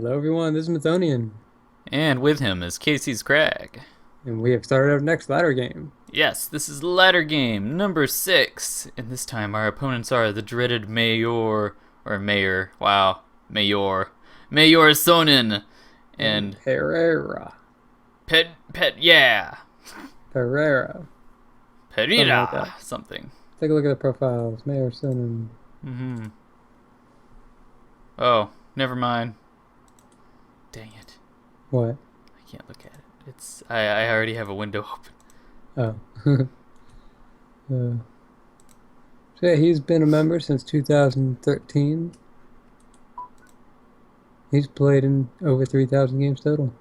Hello everyone, this is Mathonian, And with him is kcscrag. and we have started our next ladder game. Yes, this is ladder game number 6, and this time our opponents are the dreaded Mayor, wow, Mayor Sonnen, And and yeah, Pereira, something like that. pereira, something. Take a look at the profiles. Mayor Sonnen. Oh, never mind. Dang it, What? I can't look at it. I already have a window open. Oh. uh, so yeah, he's been a member since 2013. He's played in over 3,000 games total.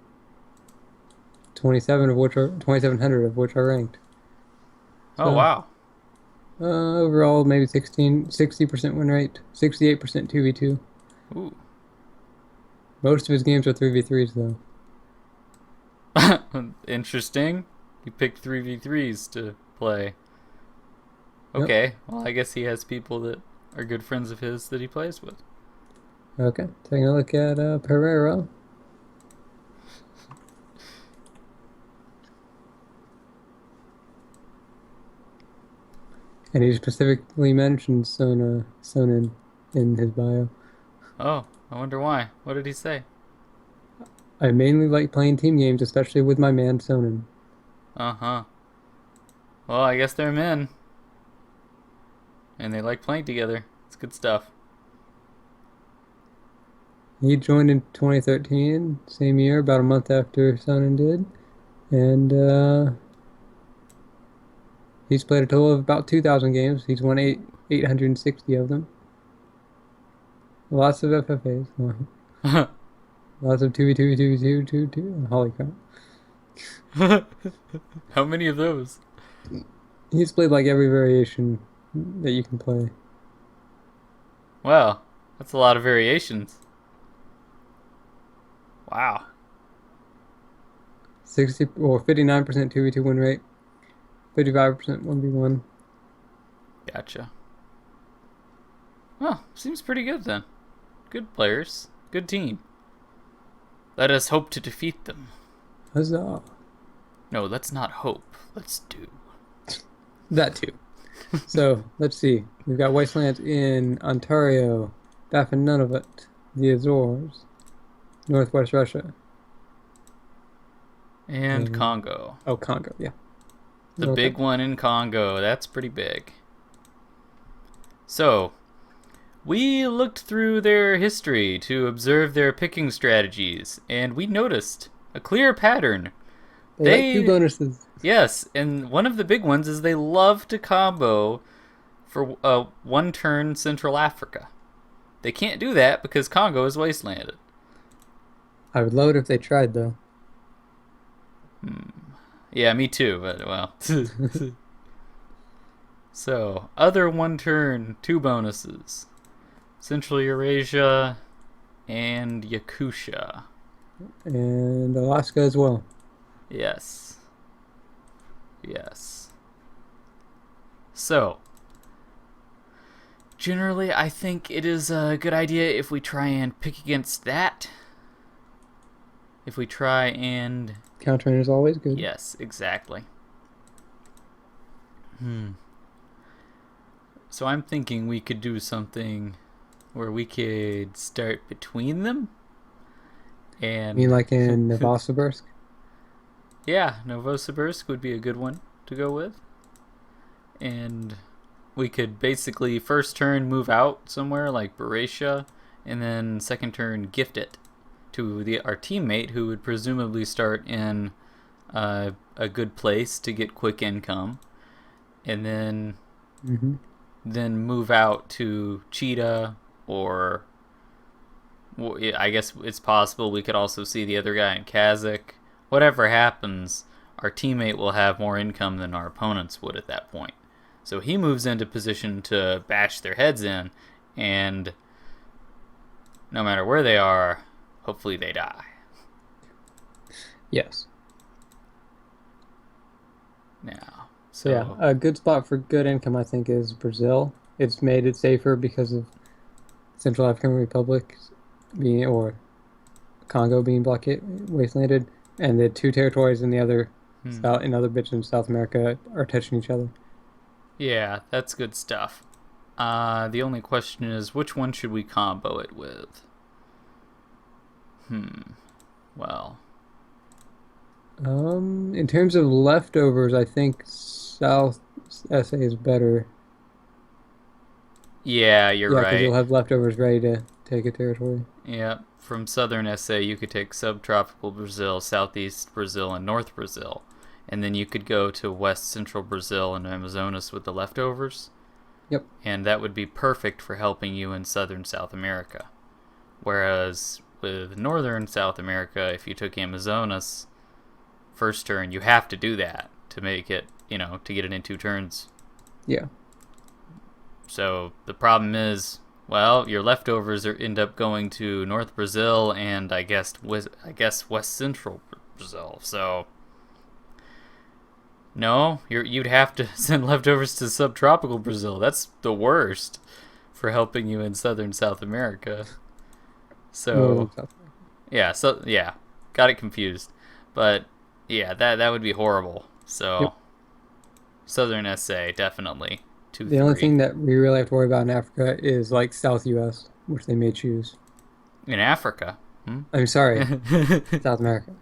2,700 of which are ranked. Oh So wow. overall, maybe 60% win rate, 68% 2v2. Ooh. Most of his games are 3v3s though. Interesting. He picked 3v3s to play. Yep. Okay, well, I guess he has people that are good friends of his that he plays with. Okay, taking a look at Pereira. And he specifically mentions Sonnen in his bio. Oh, I wonder why. What did he say? I mainly like playing team games, especially with my man Sonnen. Uh huh. Well, I guess they're men. And they like playing together. It's good stuff. He joined in 2013, same year, about a month after Sonnen did. And he's played a total of about 2,000 games. He's won 860 of them. Lots of FFAs. Lots of 2v2, 2v2, 2v2. Holy crap. How many of those? He's played like every variation that you can play. Wow, that's a lot of variations. Wow. 60 or 59% 2v2 win rate, 55% 1v1. Gotcha. Well, seems pretty good then. Good players. Good team. Let us hope to defeat them. Huzzah. No, let's not hope. Let's do. That too. So let's see. We've got Wastelands in Ontario, Baffin Nunavut, the Azores, Northwest Russia, And and Congo. oh, Congo, yeah. The Okay. big one in Congo. That's pretty big. So, we looked through their history to observe their picking strategies, and we noticed a clear pattern. They like two bonuses. Yes, and one of the big ones is they love to combo for one turn Central Africa. They can't do that because Congo is wastelanded. I would love it if they tried though. Yeah, me too, but well. So, other one turn, two bonuses Central Eurasia and Yakutia. And Alaska as well. Yes. Yes. So, generally, I think it is a good idea if we try and pick against that. If we try and. Countering is always good. Yes, exactly. So I'm thinking we could do something where we could start between them. I mean, like in Novosibirsk? Yeah, Novosibirsk would be a good one to go with. And we could basically first turn move out somewhere like Buryatia, and then second turn gift it to our teammate who would presumably start in a good place to get quick income, and then move out to Cheetah, or well, I guess it's possible we could also see the other guy in Kazakh. Whatever happens, our teammate will have more income than our opponents would at that point. So he moves into position to bash their heads in, and no matter where they are, hopefully they die. Yes. Now, So yeah, a good spot for good income, I think, is Brazil. It's made it safer because of Central African Republic being, or Congo being wastelanded, and the two territories in the other Hmm. south in other bits of South America are touching each other. Yeah, that's good stuff. The only question is, which one should we combo it with? Well, In terms of leftovers, I think South SA is better. yeah, you're Yeah, because right. you'll have leftovers ready to take a territory. Yeah, from southern SA, you could take subtropical Brazil, southeast Brazil, and north Brazil. And then you could go to west central Brazil and Amazonas with the leftovers. Yep. And that would be perfect for helping you in southern South America. Whereas with northern South America, if you took Amazonas first turn, you have to do that to make it, to get it in 2 turns. Yeah. So the problem is, well, your leftovers end up going to North Brazil and I guess West Central Brazil. So no, you'd have to send leftovers to subtropical Brazil. That's the worst for helping you in southern South America. Northern So South. yeah, got it confused, but yeah, that would be horrible. Yep. So southern SA definitely two The only three thing that we really have to worry about in Africa is like South US, which they may choose. in Africa. Hmm? I'm sorry, South America.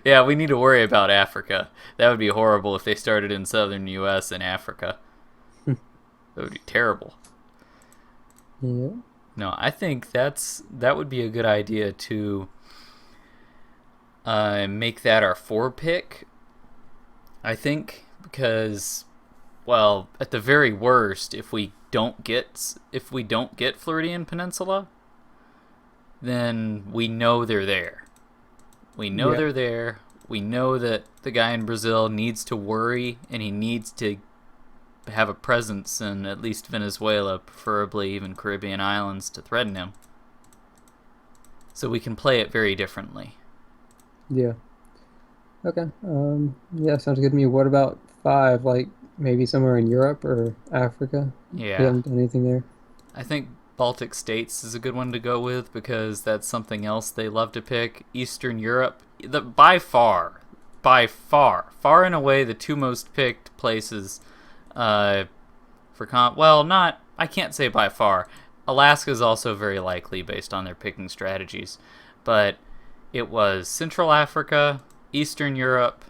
Yeah, we need to worry about Africa. That would be horrible if they started in southern U.S. and Africa. That would be terrible. Yeah. No, I think that would be a good idea to make that our 4 pick. I think because, well, at the very worst, if we don't get Floridian Peninsula, then we know they're there. We know Yeah. they're there. We know that the guy in Brazil needs to worry and he needs to have a presence in at least Venezuela, preferably even Caribbean islands, to threaten him. So we can play it very differently. Yeah. Okay. Yeah, sounds good to me. What about five? Like maybe somewhere in Europe or Africa? We Yeah. haven't done anything there. I think Baltic states is a good one to go with because that's something else they love to pick. Eastern Europe, far and away the two most picked places well, not, I can't say by far. Alaska is also very likely based on their picking strategies, but it was Central Africa, Eastern Europe,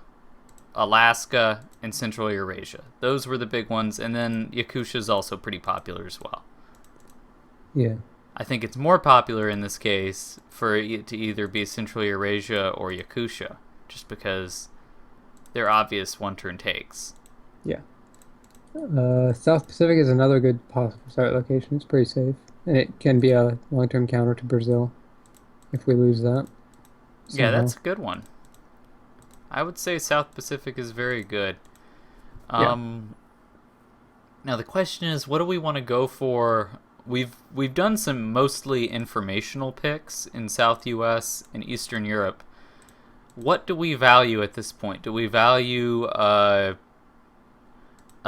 Alaska, and Central Eurasia. Those were the big ones, and then Yakutia is also pretty popular as well. Yeah. I think it's more popular in this case for it to either be Central Eurasia or Yakutia, just because they're obvious one-turn takes. Yeah. South Pacific is another good possible start location. It's pretty safe, and it can be a long-term counter to Brazil if we lose that Yeah, somehow. that's a good one. I would say South Pacific is very good. Yeah. Now the question is, what do we want to go for? We've done some mostly informational picks in South US and Eastern Europe. What do we value at this point? Do we value a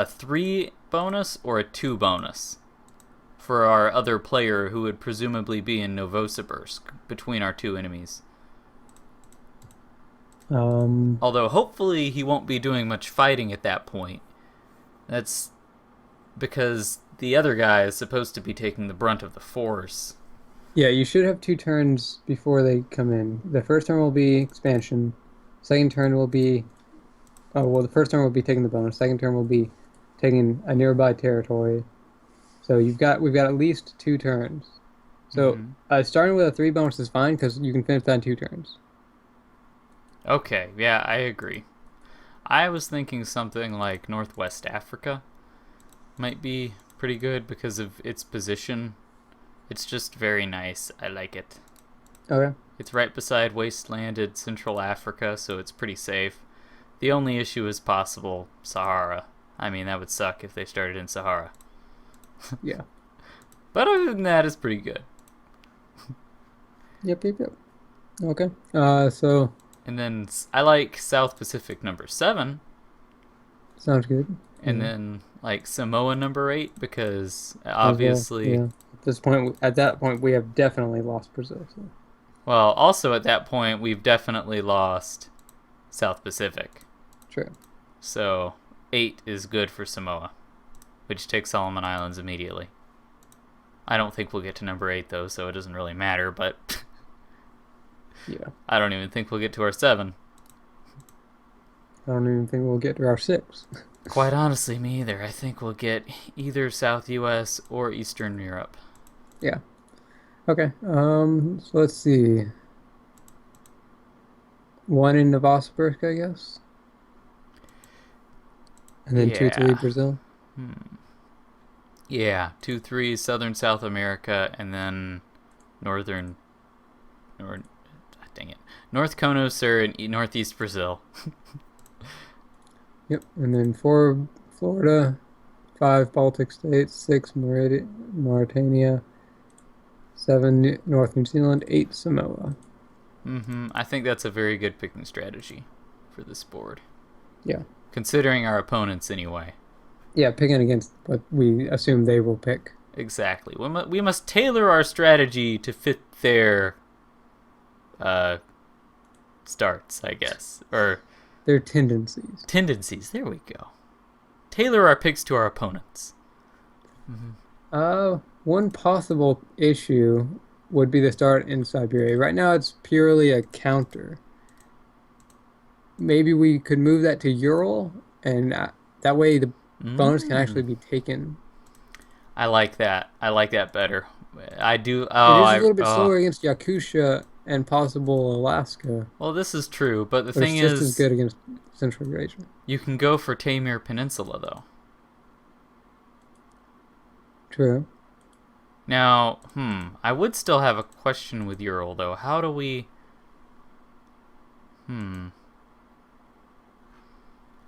3 bonus or a 2 bonus for our other player who would presumably be in Novosibirsk between our two enemies? Although hopefully he won't be doing much fighting at that point. That's because the other guy is supposed to be taking the brunt of the force. Yeah, you should have 2 turns before they come in. The first turn will be expansion. Second turn will be the first turn will be taking the bonus. Second turn will be taking a nearby territory. So we've got at least 2 turns. So starting with a 3 bonus is fine because you can finish that in 2 turns. Okay, yeah, I agree. I was thinking something like Northwest Africa might be pretty good because of its position. It's just very nice. I like it. Okay. It's right beside wastelanded Central Africa, so it's pretty safe. The only issue is possible Sahara. I mean, that would suck if they started in Sahara. Yeah. But other than that, it's pretty good. Yep. Okay. So And then I like South Pacific number 7, sounds good. and Yeah. then like Samoa number 8 because As well. obviously, Yeah. At that point, we have definitely lost Brazil. So. Well, also at that point, we've definitely lost South Pacific. True. So 8 is good for Samoa, which takes Solomon Islands immediately. I don't think we'll get to number 8, though, so it doesn't really matter, but Yeah. I don't even think we'll get to our 7. I don't even think we'll get to our 6. Quite honestly, me either. I think we'll get either South US or Eastern Europe. Yeah. Okay. So let's see. 1 in Novosibirsk, I guess. And then 2-3 Yeah. Brazil. Yeah, 2-3 Southern South America, and then Northern, or dang it, North Cono and Northeast Brazil. Yep. And then 4 Florida, 5 Baltic states, 6 Mauritania, 7 North New Zealand, 8 Samoa. I think that's a very good picking strategy for this board. Yeah. Considering our opponents, anyway. Yeah, picking against what we assume they will pick. Exactly. We must tailor our strategy to fit their starts, I guess. Or Their tendencies. tendencies. There we go. Tailor our picks to our opponents. One possible issue would be the start in Siberia. Right now it's purely a counter. Maybe we could move that to Ural, and that way the bonus can actually be taken. I like that. I like that better. I do. It is Oh, a little bit slower against Yakutia and possible Alaska, well, this is true, but the but thing it's just as is, good against Central Eurasia. you can go for Taymyr Peninsula, though. True. Now, I would still have a question with Ural, though. How do we... I'm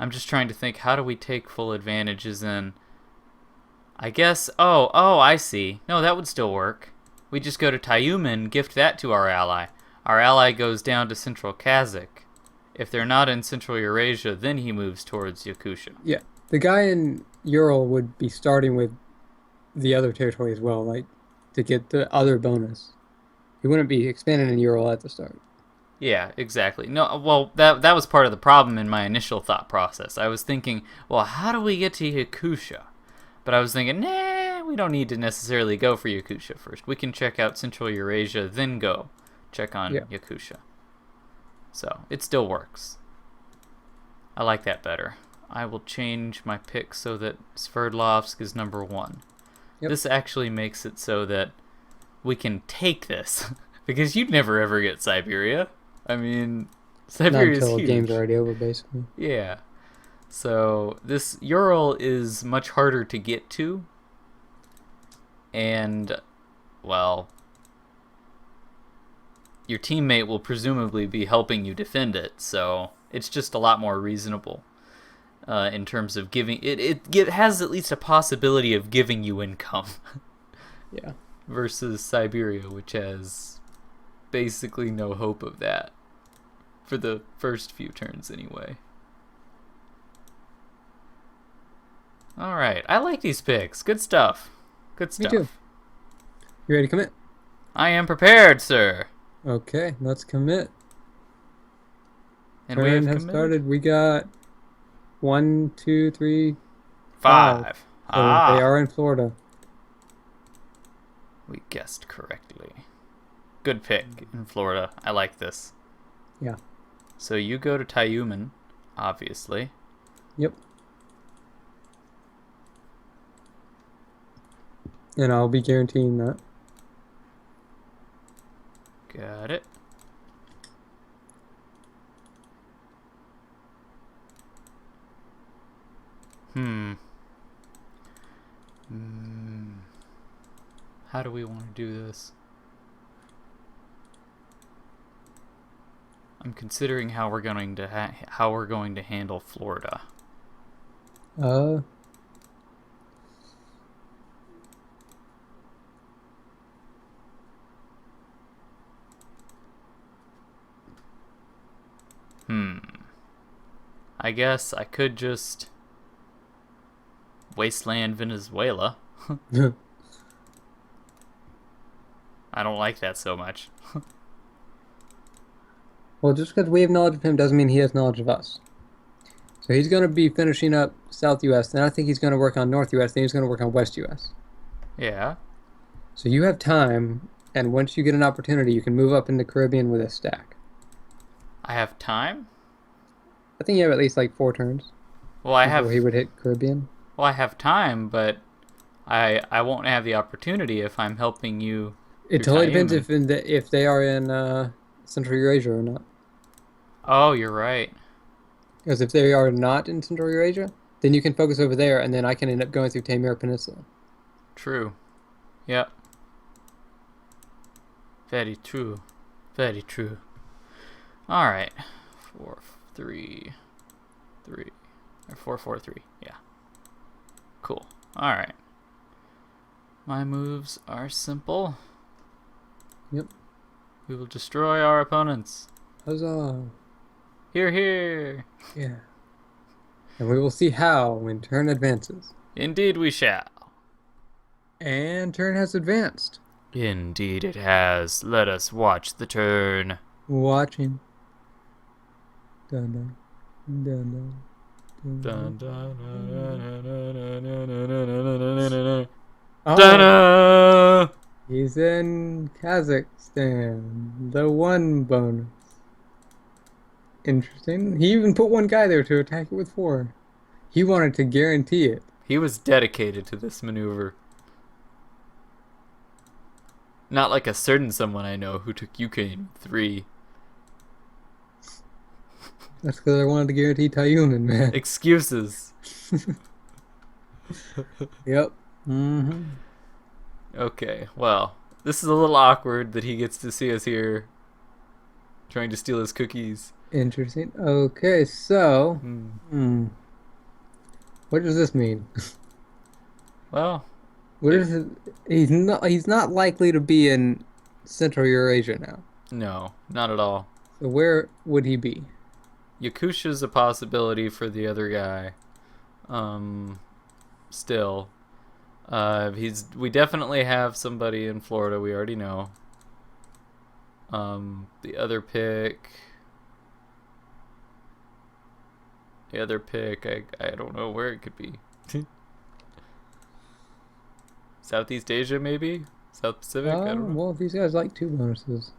just trying to think, how do we take full advantages in... I guess... Oh, I see. No, that would still work. We just go to Tyumen, gift that to our ally. Our ally goes down to Central Kazakh. If they're not in Central Eurasia, then he moves towards Yakutia. Yeah. The guy in Ural would be starting with the other territory as well, like to get the other bonus. He wouldn't be expanding in Ural at the start. Yeah, exactly. No, well, that was part of the problem in my initial thought process. I was thinking, well, how do we get to Yakutia? But I was thinking, nah, we don't need to necessarily go for Yakutia first. We can check out Central Eurasia, then go check on Yakutia. So, it still works. I like that better. I will change my pick so that Sverdlovsk is number 1. Yep. This actually makes it so that we can take this. Because you'd never ever get Siberia. I mean, Siberia is huge. Not until the game's already over, basically. Yeah. So, this Ural is much harder to get to. And, well, your teammate will presumably be helping you defend it. So, it's just a lot more reasonable. In terms of giving it has at least a possibility of giving you income. Yeah. Versus Siberia, which has basically no hope of that for the first few turns anyway. All right, I like these picks. Good stuff. Good stuff. Me too. You ready to commit? I am prepared, sir. Okay, let's commit. And Turn has started. We got 1, 2, 3, 5. So they are in Florida. We guessed correctly. Good pick in Florida. I like this. Yeah. So you go to Tyumen, obviously. Yep. And I'll be guaranteeing that. Got it. How do we want to do this? I'm considering how we're going to handle Florida. I guess I could just wasteland Venezuela. I don't like that so much. Well, just because we have knowledge of him doesn't mean he has knowledge of us. So he's going to be finishing up South U.S. Then I think he's going to work on North U.S. Then he's going to work on West U.S. Yeah. So you have time, and once you get an opportunity, you can move up into Caribbean with a stack. I have time? I think you have at least like 4 turns Well, I before have he would hit Caribbean. well, I have time, but I won't have the opportunity if I'm helping you It through totally depends Tayuman. if they are in Central Eurasia or not. Oh, you're right. Because if they are not in Central Eurasia, then you can focus over there, and then I can end up going through Taimyr Peninsula. True. Yep. Very true. Very true. All right. 4, 3, 3, or 4, 4, 3. Yeah. Cool. All right. My moves are simple. Yep. We will destroy our opponents. Huzzah! Here, here. Yeah. And we will see how when turn advances. Indeed, we shall. And turn has advanced. Indeed, it has. Let us watch the turn. Watching. Dun dun dun dun Dun, dun. dun, Oh, dun, he's in Kazakhstan. The one bonus. Interesting. He even put one guy there to attack it with 4. He wanted to guarantee it. He was dedicated to this maneuver. Not like a certain someone I know who took UK in 3. That's because I wanted to guarantee Tayunin, man. Excuses. Yep. Mm-hmm. Okay, well, this is a little awkward that he gets to see us here trying to steal his cookies. Interesting. Okay, so, Hmm. what does this mean? Well, What is it? He's not likely to be in Central Eurasia now. no, not at all. So where would he be? Yakusha's a possibility for the other guy. Still. We definitely have somebody in Florida, we already know. The other pick, I don't know where it could be. Southeast Asia, maybe? South Pacific? I don't know. Well, these guys like 2 bonuses.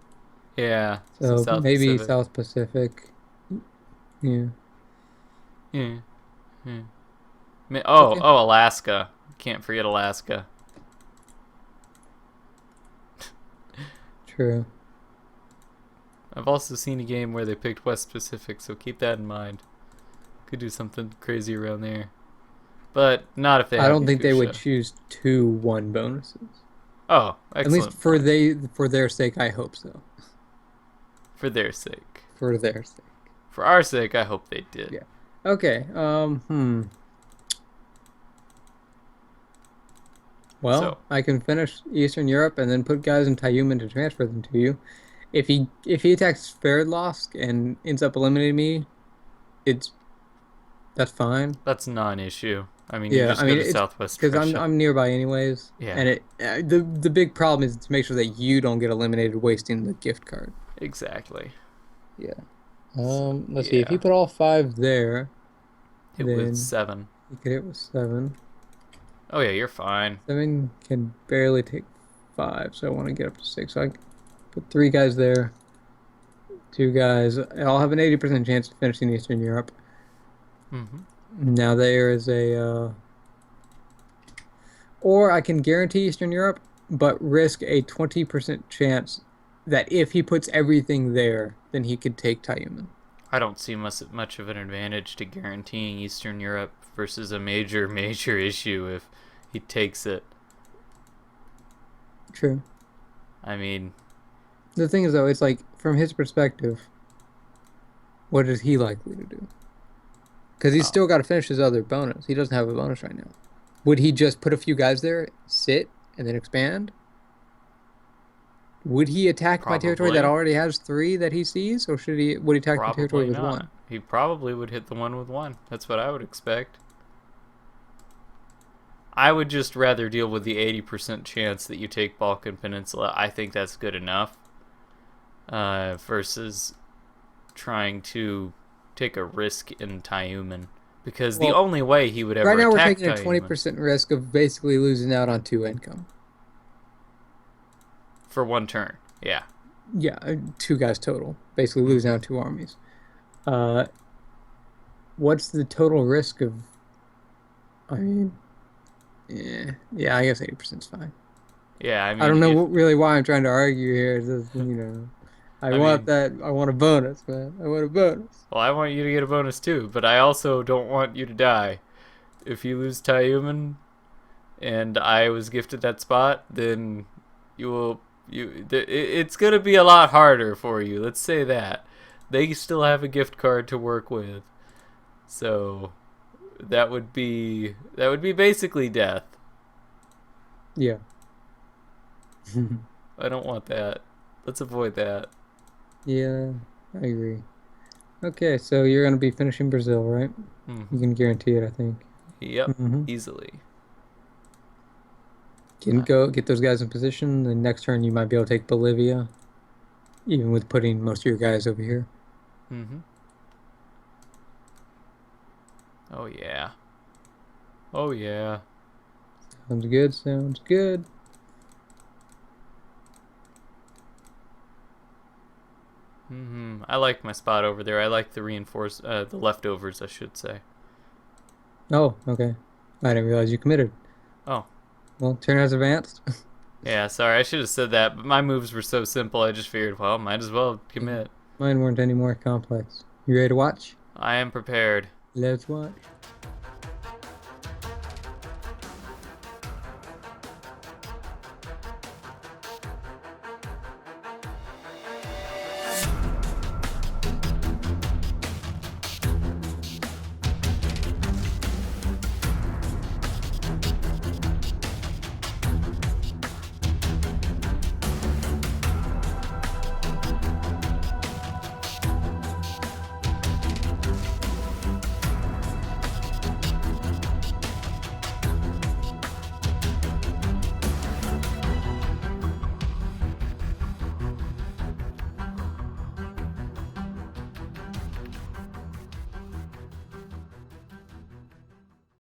Yeah, so So South maybe Pacific. South Pacific. Yeah. Yeah. Yeah. Oh, Okay. oh, Alaska. Can't forget Alaska. True. I've also seen a game where they picked West Pacific, so keep that in mind. Could do something crazy around there. But not if they I have don't think they would Yakusha. choose 2 1 bonuses. Oh, At least excellent point. for their sake, I hope so. For their sake. For their sake. For our sake, I hope they did. Yeah. Okay. Well, So, I can finish Eastern Europe and then put guys in Tayuman to transfer them to you. If he attacks Sverdlovsk and ends up eliminating me, it's that's fine. that's not an issue. I mean, you Yeah, just I go mean to it's Southwest because Russia. I'm nearby anyways, Yeah, and the big problem is to make sure that you don't get eliminated wasting the gift card. exactly. Yeah. So, Let's see. If he yeah. put all 5 there, It was then 7. he could hit with 7. Oh, yeah, you're fine. 7 can barely take 5, so I want to get up to 6. So I put 3 guys there, 2 guys. I'll have an 80% chance of finishing Eastern Europe. Hmm. Now there is or I can guarantee Eastern Europe, but risk a 20% chance that if he puts everything there, then he could take Tayuman. I don't see much of an advantage to guaranteeing Eastern Europe versus a major, major issue if he takes it. True. I mean, The thing is, though, it's like, from his perspective, what is he likely to do? Because he's oh, still got to finish his other bonus. He doesn't have a bonus right now. Would he just put a few guys there, sit, and then expand? Would he attack my territory that probably. already has 3 that he sees, or would he attack the territory Probably with not. 1? He probably would hit the one with 1. That's what I would expect. I would just rather deal with the 80% chance that you take Balkan Peninsula. I think that's good enough. Versus trying to take a risk in Tyumen. Because the Well, only way he would right ever now we're attack taking a Tyumen 20% risk of basically losing out on 2 income. for one turn. Yeah. Yeah, 2 guys total. Basically losing out 2 armies. Uh, what's the total risk of? I mean, yeah, I guess 80% is fine. Yeah, I I mean, don't know if really why I'm trying to argue here. It's just, I I want mean, that. I want a bonus, man. I want a bonus. well, I want you to get a bonus too, but I also don't want you to die. If you lose Tyumen and I was gifted that spot, then you will it's gonna be a lot harder for you. Let's say that they still have a gift card to work with, so that would be basically death. Yeah. I don't want that. Let's avoid that. Yeah, I agree. Okay, so you're gonna be finishing Brazil, right? You Hmm. can guarantee it, I think. Yep, Mm-hmm. easily. Can go get those guys in position. The next turn, you might be able to take Bolivia, even with putting most of your guys over here. Hmm. Oh yeah. Oh yeah. Sounds good. Sounds good. I like my spot over there. I like the leftovers, I should say. Oh, okay. I didn't realize you committed. Oh, Well, turn has advanced. yeah. Sorry, I should have said that. But my moves were so simple. I just figured, well, might as well Yeah. commit. Mine weren't any more complex. You ready to watch? I am prepared. Let's watch.